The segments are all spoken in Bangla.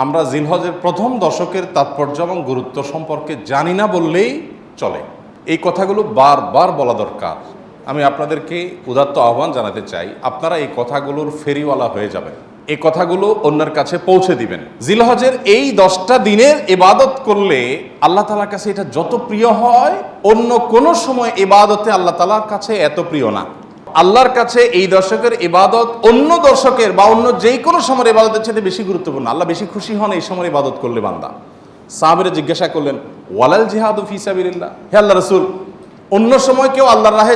আমরা জিলহজের প্রথম দশকের তাৎপর্য এবং গুরুত্ব সম্পর্কে জানি না বললেই চলে। এই কথাগুলো বারবার বলা দরকার। আমি আপনাদেরকে উদাত্ত আহ্বান জানাতে চাই, আপনারা এই কথাগুলোর ফেরিওয়ালা হয়ে যাবেন, এই কথাগুলো অন্যের কাছে পৌঁছে দিবেন। জিলহজের এই 10টা দিনের ইবাদত করলে আল্লাহ তাআলার কাছে এটা যত প্রিয় হয়, অন্য কোনো সময় ইবাদতে আল্লাহ তাআলার কাছে এত প্রিয় না। আল্লাহর কাছে এই দশকের ইবাদত অন্য দশকের বা অন্য যে কোনো সময়ের ইবাদতের চাইতে বেশি গুরুত্বপূর্ণ। আল্লাহ বেশি খুশি হন এই সময় ইবাদত করলে বান্দা। সাহাবীরা জিজ্ঞাসা করলেন, ওয়ালাল জিহাদু ফি সাবিলিল্লাহ, হে আল্লাহর রাসূল, অন্য সময় কেউ আল্লাহর রাহে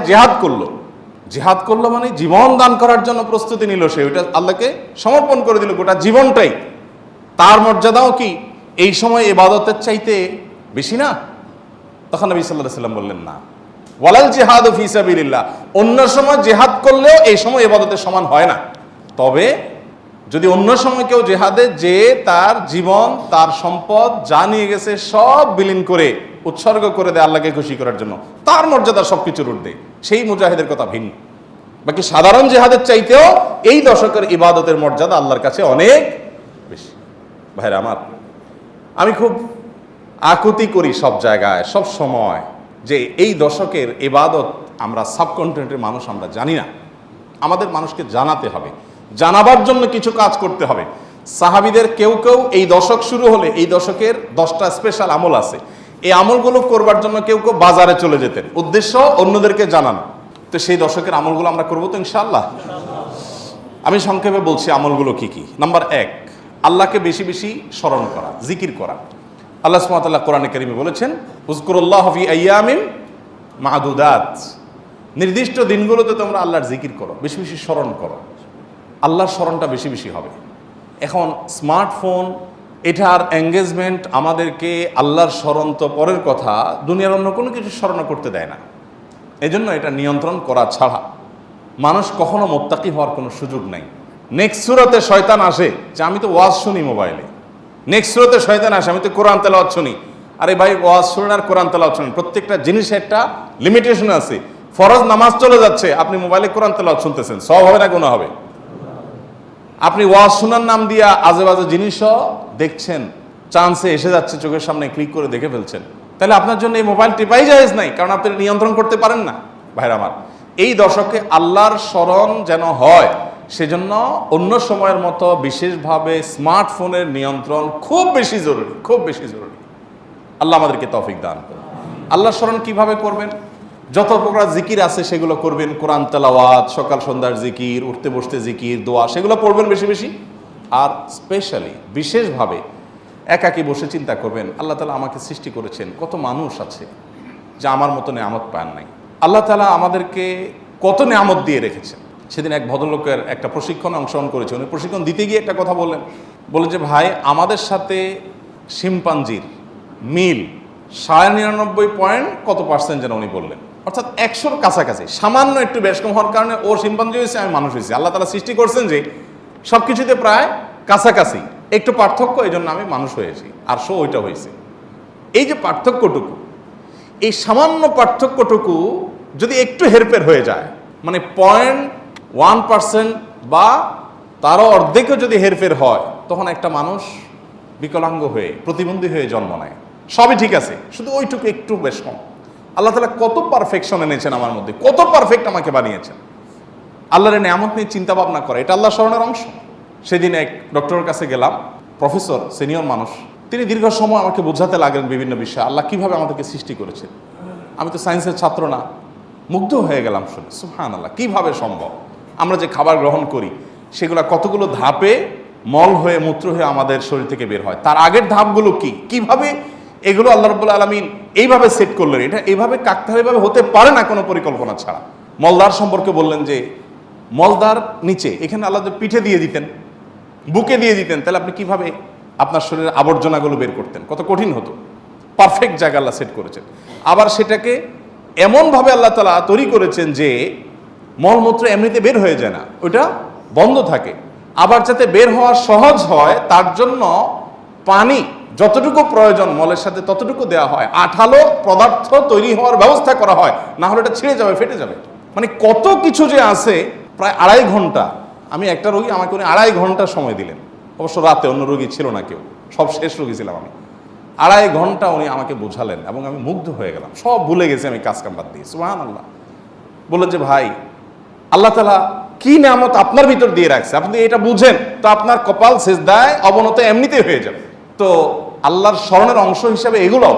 জিহাদ করলো মানে জীবন দান করার জন্য প্রস্তুতি নিল, সে ওইটা আল্লাহকে সমর্পণ করে দিল গোটা জীবনটাই, তার মর্যাদাও কি এই সময় ইবাদতের চাইতে বেশি না? তখন নবী সাল্লাল্লাহু আলাইহি ওয়াসাল্লাম বললেন, না, ওয়ালাল জিহাদু ফি সাবিলিল্লাহ, অন্য সময় জিহাদ করলেও এই সময় ইবাদতের সমান হয় না। তবে যদি অন্য সময় কেউ জিহাদে যে তার জীবন তার সম্পদ যা নিয়ে গেছে সব বিলীন করে উৎসর্গ করে দেয় আল্লাহকে খুশি করার জন্য, তার মর্যাদা সবকিছুর ঊর্ধ্বে, সেই মুজাহিদের কথা ভিন্ন। বাকি সাধারণ জিহাদের চাইতেও এই দশকের ইবাদতের মর্যাদা আল্লাহর কাছে অনেক বেশি। ভাইরা আমার, আমি খুব আকুতি করি সব জায়গায় সব সময় যে এই দশকের ইবাদত আমরা সাবকন্টিনেন্টের মানুষ আমরা জানি না। আমাদের মানুষকে জানাতে হবে, জানাবার জন্য কিছু কাজ করতে হবে। সাহাবীদের কেউ কেউ এই দশক শুরু হলে এই দশকের 10টা স্পেশাল আমল আছে, এই আমলগুলো করবার জন্য কেউ কেউ বাজারে চলে যেতেন, উদ্দেশ্য অন্যদেরকে জানানো। তো সেই দশকের আমলগুলো আমরা করবো তো ইনশাআল্লাহ। আমি সংক্ষেপে বলছি আমলগুলো কি কি। নাম্বার 1, আল্লাহকে বেশি বেশি স্মরণ করা, জিকির করা। আল্লাহ সুবহানাহু ওয়া তাআলা কোরআনে কারীমে বলেছেন, উযকুরুল্লাহ ফি আইয়ামিন মা'দুদাত, নির্দিষ্ট দিনগুলোতে তোমরা আল্লাহর জিকির করো, বেশি বেশি স্মরণ করো, আল্লাহর স্মরণটা বেশি বেশি হবে। এখন স্মার্টফোন, এটার এঙ্গেজমেন্ট আমাদেরকে আল্লাহর স্মরণ তো পরের কথা, দুনিয়ার অন্য কোনো কিছু স্মরণ করতে দেয় না। এজন্য এটা নিয়ন্ত্রণ করা ছাড়া মানুষ কখনো মুত্তাকি হওয়ার কোনো সুযোগ নাই। নেক্সট সূরাতে শয়তান আসে যে আমি তো ওয়াজ শুনি মোবাইলে, নেক্সট সূরাতে শয়তান আসে আমি তো কোরআন তেলাওয়াত শুনি। আরে ভাই, ওয়াজ শুনেন আর কোরআন তেলাওয়াত শুনেন, প্রত্যেকটা জিনিসের একটা লিমিটেশন আছে। ফরজ নামাজ চলে যাচ্ছে, আপনি মোবাইলে কোরআন তেলাওয়াত শুনতেছেন, সওয়াব হবে না গুনাহ হবে? আপনি ওয়াজ শোনার নাম দিয়া আজে বাজে জিনিসও দেখছেন, চান্সে এসে যাচ্ছে চোখের সামনে, ক্লিক করে দেখে ফেলছেন, তাহলে আপনার জন্য এই মোবাইল টিপাই জায়েজ নাই, কারণ আপনি নিয়ন্ত্রণ করতে পারেন না। ভাইরা আমার, এই দশকে আল্লাহর স্মরণ যেন হয়, সেজন্য অন্য সময়ের মতো বিশেষভাবে স্মার্টফোনের নিয়ন্ত্রণ খুব বেশি জরুরি, খুব বেশি জরুরি। আল্লাহ আমাদেরকে তৌফিক দান করুন। আল্লাহর স্মরণ কিভাবে করবেন? যত প্রকার জিকির আছে সেগুলো করবেন, কোরআন তেলাওয়াত, সকাল সন্ধ্যার জিকির, উঠতে বসতে জিকির, দোয়া, সেগুলো পড়বেন বেশি বেশি। আর স্পেশালি বিশেষভাবে একাকী বসে চিন্তা করবেন, আল্লাহ তাআলা আমাকে সৃষ্টি করেছেন, কত মানুষ আছে যে আমার মতো নেয়ামত পান নাই, আল্লাহ তাআলা আমাদেরকে কত নেয়ামত দিয়ে রেখেছেন। সেদিন এক ভদ্রলোকের একটা প্রশিক্ষণে অংশগ্রহণ করেছে, উনি প্রশিক্ষণ দিতে গিয়ে একটা কথা বললেন যে ভাই, আমাদের সাথে শিম্পাঞ্জির মিল 99.কত% যেন উনি বললেন, অর্থাৎ 100-র কাছাকাছি, সামান্য একটু বেশ কম হওয়ার কারণে ও শিম্পাঞ্জি হয়েছে, আমি মানুষ হয়েছি। আল্লাহ তাআলা সৃষ্টি করছেন যে সব কিছুতে প্রায় কাছাকাছি, একটু পার্থক্য, এই জন্য আমি মানুষ হয়েছি, আর সো ওইটা হয়েছে। এই যে পার্থক্যটুকু, এই সামান্য পার্থক্যটুকু যদি একটু হেরফের হয়ে যায়, মানে 0.1% বা তারও অর্ধেকও যদি হেরফের হয়, তখন একটা মানুষ বিকলাঙ্গ হয়ে, প্রতিবন্ধী হয়ে জন্ম নেয়। সবই ঠিক আছে, শুধু ওইটুকু একটু বেশ কম। আল্লাহ তাআলা কত পারফেকশন এনেছেন আমার মধ্যে, কত পারফেক্ট আমাকে বানিয়েছেন। আল্লাহর নিয়ামত নিয়ে চিন্তা ভাবনা করে, এটা আল্লাহ স্মরণের অংশ। সেদিন এক ডক্টরের কাছে গেলাম, প্রফেসর, সিনিয়র মানুষ, তিনি দীর্ঘ সময় আমাকে বোঝাতে লাগলেন বিভিন্ন বিষয়, আল্লাহ কিভাবে আমাদেরকে সৃষ্টি করেছেন। আমি তো সায়েন্সের ছাত্র না, মুগ্ধ হয়ে গেলাম শুনে, সুবহানাল্লাহ, কিভাবে সম্ভব? আমরা যে খাবার গ্রহণ করি সেগুলো কতগুলো ধাপে মল হয়ে, মূত্র হয়ে আমাদের শরীর থেকে বের হয়, তার আগের ধাপগুলো কি, কিভাবে এগুলো আল্লাহ রাব্বুল আলামিন এইভাবে সেট করলেন। এটা এইভাবে কাকতালীয়ভাবে হতে পারে না কোনো পরিকল্পনা ছাড়া। মলদার সম্পর্কে বললেন যে মলদার নিচে, এখানে আল্লাহ পিঠে দিয়ে দিতেন, বুকে দিয়ে দিতেন, তাহলে আপনি কিভাবে আপনার শরীরের আবর্জনাগুলো বের করতেন? কত কঠিন হতো। পারফেক্ট জায়গা আল্লাহ সেট করেছেন। আবার সেটাকে এমনভাবে আল্লাহ তাআলা তৈরি করেছেন যে মলমূত্র এমনিতে বের হয়ে যায় না, ওইটা বন্ধ থাকে। আবার যাতে বের হওয়া সহজ হয় তার জন্য পানি যতটুকু প্রয়োজন মলের সাথে ততটুকু দেওয়া হয়, আঠালো পদার্থ তৈরি হওয়ার ব্যবস্থা করা হয়, না হলে এটা ছিঁড়ে যাবে, ফেটে যাবে। মানে কত কিছু যে আছে। প্রায় 2.5 ঘন্টা, আমি একটা রোগী, আমাকে উনি 2.5 ঘন্টা সময় দিলেন। অবশ্য রাতে অন্য রোগী ছিল না, কেউ, সব শেষ রোগী ছিলাম আমি। 2.5 ঘন্টা উনি আমাকে বোঝালেন এবং আমি মুগ্ধ হয়ে গেলাম, সব ভুলে গেছি আমি কাজ কাম বাদ দিয়ে। সুবহানাল্লাহ। বললেন যে ভাই, আল্লাহ তাআলা কি নিয়ামত আপনার ভিতর দিয়ে রাখছে, আপনি এটা বুঝেন তো আপনার কপাল সিজদায় অবনত এমনিতেই হয়ে যাবে। তো আল্লাহর স্মরণের অংশ হিসাবে এগুলো,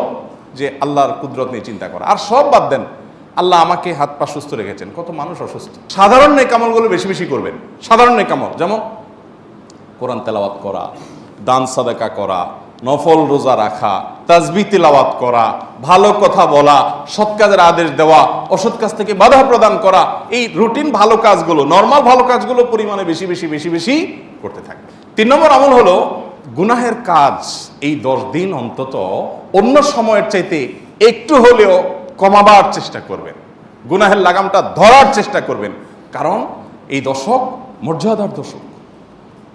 যে আল্লাহর কুদরত নিয়ে চিন্তা করা। আর সব বাদ দেন, আল্লাহ আমাকে হাত পা সুস্থ রেখেছেন, কত মানুষ অসুস্থ। সাধারণ নেকামলগুলো বেশি বেশি করবেন। সাধারণ নেকামল যেমন কোরআন তেলাওয়াত করা, দান সাদাকা করা, নফল রোজা রাখা, তাসবিহ তিলাওয়াত করা, ভালো কথা বলা, সৎ কাজের আদেশ দেওয়া, অসৎ কাজ থেকে বাধা প্রদান করা, এই রুটিন ভালো কাজগুলো, নর্মাল ভালো কাজগুলো পরিমাণে বেশি বেশি বেশি বেশি করতে থাকবে। 3 নম্বর আমল হলো গুনাহের কাজ এই 10 দিন অন্তত অন্য সময়ের চাইতে একটু হলেও কমাবার চেষ্টা করবেন, গুনাহের লাগামটা ধরার চেষ্টা করবেন। কারণ এই দশক মর্যাদার দশক,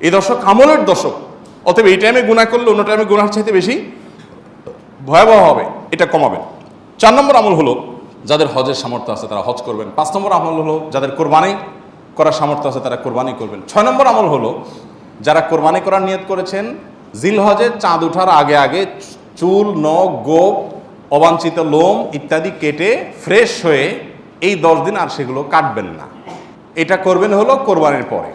এই দশক আমলের দশক। অতএব এই টাইমে গুনাহ করলে অন্য টাইমে গুনাহের চাইতে বেশি ভয়াবহ হবে, এটা কমাবেন। 4 নম্বর আমল হলো যাদের হজের সামর্থ্য আছে তারা হজ করবেন। 5 নম্বর আমল হলো যাদের কোরবানি করার সামর্থ্য আছে তারা কোরবানি করবেন। 6 নম্বর আমল হলো যারা কোরবানি করার নিয়ত করেছেন জিলহজে চাঁদ ওঠার আগে আগে চুল, নখ, গোপ, অবাঞ্ছিত লোম ইত্যাদি কেটে ফ্রেশ হয়ে এই 10 দিন আর সেগুলো কাটবেন না। এটা করবেন হলো কোরবানির পরে।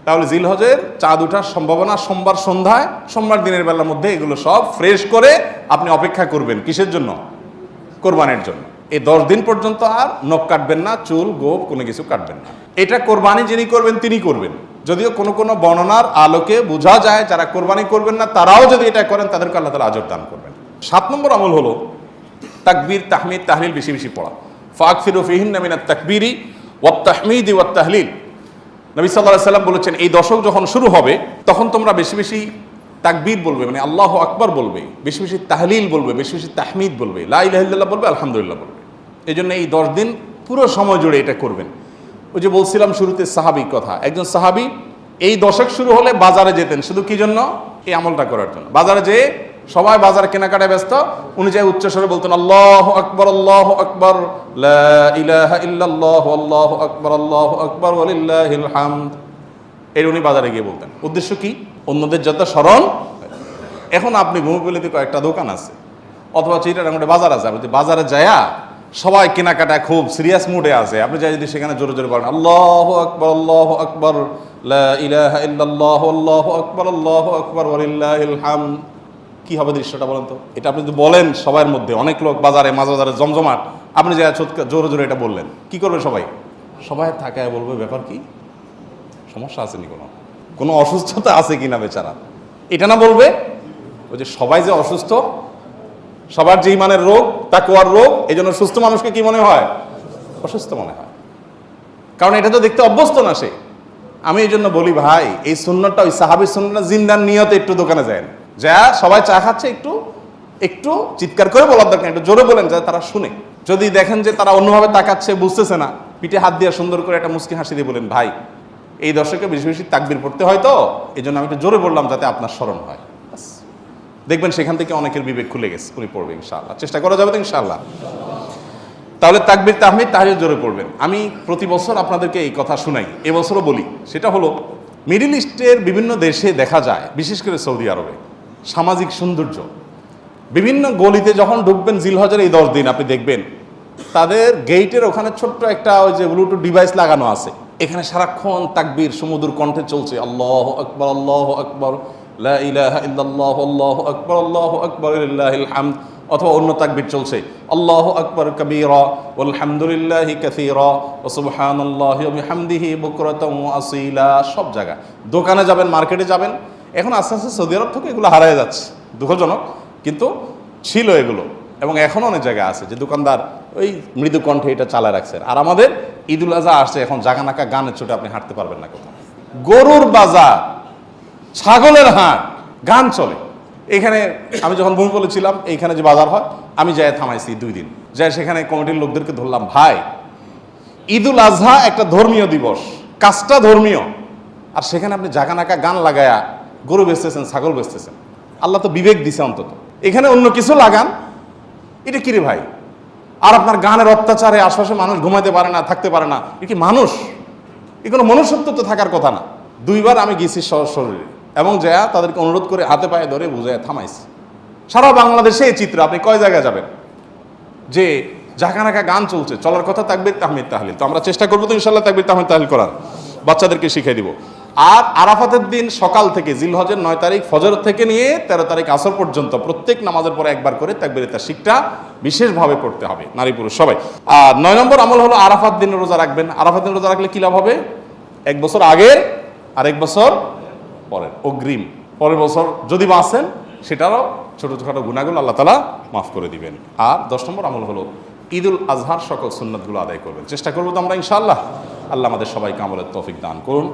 তাহলে জিলহজের চাঁদ ওঠার সম্ভাবনা সোমবার সন্ধ্যায়, সোমবার দিনের বেলার মধ্যে এগুলো সব ফ্রেশ করে আপনি অপেক্ষা করবেন কিসের জন্য? কোরবানির জন্য। এই 10 দিন পর্যন্ত আর নখ কাটবেন না, চুল, গোপ কোনো কিছু কাটবেন না। এটা কোরবানি যিনি করবেন তিনি করবেন। যদিও কোনো কোনো বর্ণনার আলোকে বোঝা যায় যারা কোরবানি করবেন না তারাও যদি এটা করেন তাদেরকে আল্লাহ তাআলা আজর দান করবেন। 7 নম্বর আমল হলো তাকবীর, তাহমিদ, তাহলিল বেশি বেশি পড়া। ফাকফিরু ফিহিন্না মিনাত তাকবীরি ওয়াত তাহমিদি ওয়াত তাহলিল। নবী সাল্লাল্লাহু আলাইহি সাল্লাম বলেছেন এই দশক যখন শুরু হবে তখন তোমরা বেশি বেশি তাকবীর বলবে, মানে আল্লাহু আকবার বলবে, বেশি বেশি তাহলিল বলবে, বেশি বেশি তাহমিদ বলবে, লা ইলাহা ইল্লাল্লাহ বলবে, আলহামদুলিল্লাহ বলবে। এই জন্য এই 10 দিন পুরো সময় জুড়ে এটা করবেন। ওই যে বলছিলাম শুরুতে সাহাবীর কথা, একজন সাহাবী এই দশক শুরু হলে বাজারে যেতেন শুধু কি জন্য? এই আমলটা করার জন্য। বাজারে যেয়ে সবাই বাজার কেনাকাটায় ব্যস্ত, উনি যাই উচ্চস্বরে বলতেন আল্লাহু আকবার, আল্লাহু আকবার, লা ইলাহা ইল্লাল্লাহু, আল্লাহু আকবার, আল্লাহু আকবার, ওয়ালিল্লাহিল হামদ। এর উনি বাজারে গিয়ে বলতেন। উদ্দেশ্য কি? অন্যদের যত স্মরণ। এখন আপনি ভূমিপল্লীতে কয়েকটা দোকান আছে অথবা চিটাগাঙ্গে বাজার আছে, আপনি বাজারে যায়া সবাই কেনাকাটায় খুব সিরিয়াস মুডে আছে, আপনি যাই যদি সেখানে জোরে জোরে বলেন আল্লাহু আকবার, আল্লাহু আকবার, লা ইলাহা ইল্লাল্লাহু, আল্লাহু আকবার, আল্লাহু আকবার, ওয়ালিল্লাহিল হামদ, কি হবে দৃশ্যটা বলেন তো? এটা আপনি যদি বলেন সবার মধ্যে, অনেক লোক বাজারে, মাঝ বাজারে জমজমাট, আপনি যাই জোরে জোরে এটা বললেন, কি করবে সবাই? সবাই থাকায় বলবে ব্যাপার কি, সমস্যা আছে নি, কোনো অসুস্থতা আছে কিনা বেচারা, এটা না বলবে। ওই যে সবাই যে অসুস্থ, সবার যে ইমানের রোগ, তাকওয়ার রোগ, এই জন্য সুস্থ মানুষকে কি মনে হয়? অসুস্থ মনে হয়, কারণ এটা তো দেখতে অভ্যস্ত না সে। আমি এই জন্য বলি ভাই, এই সুন্নতটা ওই সাহাবীর সুন্নতটা জিন্দার নিয়তে একটু দোকানে যায়, যা সবাই চা খাচ্ছে একটু একটু চিৎকার করে বলার দরকার, একটু জোরে বলেন যাতে তারা শুনে। যদি দেখেন যে তারা অন্যভাবে তাকাচ্ছে, বুঝতেছে না, পিঠে হাত দিয়ে সুন্দর করে একটা মুচকি হাসি দিয়ে বলেন ভাই এই দর্শকে বেশি বেশি তাকবীর পড়তে হয় তো এই জন্য আমি একটু জোরে বললাম যাতে আপনার স্মরণ হয়। দেখবেন সেখান থেকে অনেকের বিবেক খুলে গেছে, উনি পড়বে ইনশাআল্লাহ। চেষ্টা করা যাবে তো ইনশাআল্লাহ। তাহলে তাকবীর, তাহমিদ, তাহলিল জোরে পড়বেন। আমি প্রতি বছর আপনাদেরকে এই কথা শুনাই, এবছরও বলি। সেটা হলো মিডল ইস্টের বিভিন্ন দেশে দেখা যায়, বিশেষ করে সৌদি আরবে, সামাজিক সৌন্দর্য। বিভিন্ন গলিতে যখন ঢুকবেন জিলহজের এই 10 দিন আপনি দেখবেন তাদের গেইটের ওখানে ছোট্ট একটা ওই যে ব্লুটুথ ডিভাইস লাগানো আছে, এখানে সারাক্ষণ তাকবীর সুমধুর কণ্ঠে চলছে, আল্লাহু আকবার, আল্লাহু আকবার, লা ইলাহা ইল্লাল্লাহু, আল্লাহু আকবার, আল্লাহু আকবার, লিল্লাহিল হামদ। অথবা অন্য তাকবীর চলছে, আল্লাহু আকবার কাবীরা ওয়ালহামদুলিল্লাহি কাসীরা ওয়া সুবহানাল্লাহি ওয়া বিহামদিহি বুকরাতাও ওয়া আসীলা। সব জায়গা, দোকানে যাবেন, মার্কেটে যাবেন, এখন আস্তে আস্তে সৌদি আরব থেকে এগুলো হারিয়ে যাচ্ছে, দুঃখজনক, কিন্তু ছিল এগুলো। এবং এখনও অনেক জায়গা আছে যে দোকানদার ওই মৃদু কণ্ঠে এটা চালায় রাখছে। আর আমাদের ঈদুল আজহা আসছে, এখন জাগানাকা গানের ছোটে আপনি হাঁটতে পারবেন না কোথাও। গরুর বাজার, ছাগলের হাট, গান চলে। এখানে আমি যখন ভূমিপল্লী ছিলাম, এইখানে যে বাজার হয়, আমি যাই থামাইছি 2 দিন, যাই সেখানে কমিটির লোকদেরকে ধরলাম, ভাই ঈদুল আজহা একটা ধর্মীয় দিবস, কাজটা ধর্মীয়, আর সেখানে আপনি জাগানাকা গান লাগায়া গরু বেচতেছেন, ছাগল বেচতেছেন। আল্লাহ তো বিবেক দিছে অন্তত, এখানে অন্য কিছু লাগান, এটা কি রে ভাই? আর আপনার গানের অত্যাচারে আশপাশে মানুষ ঘুমাইতে পারে না, থাকতে পারে না, এ কি মানুষ? এ কোনো মনুষ্যত্ব তো থাকার কথা না। 2 বার আমি গেছি শরীরে, এবং যা তাদেরকে অনুরোধ করে হাতে পায়ে ধরে বুঝায় থামাইছে। সারা বাংলাদেশে এই চিত্র, আপনি কয় জায়গায় যাবেন যে জাকানাকা গান চলছে, চলার কথা তাকবীর তাহমিদ তাহলিল। তো আমরা চেষ্টা করবো তো ইনশাল্লাহ তাকবীর তাহমিদ তাহলিল করার, বাচ্চাদেরকে শিখিয়ে দিব। আর আরাফাতের দিন সকাল থেকে, জিলহজের 9 তারিখ ফজর থেকে নিয়ে 13 তারিখ আসর পর্যন্ত প্রত্যেক নামাজের পরে একবার করে তাকবীরে তাশরিকটা বিশেষভাবে পড়তে হবে, নারী পুরুষ সবাই। আর 9 নম্বর আমল হলো আরাফাত দিন রোজা রাখবেন। আরাফাত দিন রোজা রাখলে কি লাভ হবে? 1 বছর আগের আর 1 বছর পরের অগ্রিম, পরের বছর যদি বাঁচেন সেটারও ছোটো গুনাহগুলো আল্লাহ তাআলা মাফ করে দিবেন। আর 10 নম্বর আমল হলো ঈদুল আজহার সকল সুন্নাতগুলো আদায় করবেন। চেষ্টা করবো তো আমরা ইনশাআল্লাহ। আল্লাহ আমাদের সবাইকে আমলের তৌফিক দান করুন।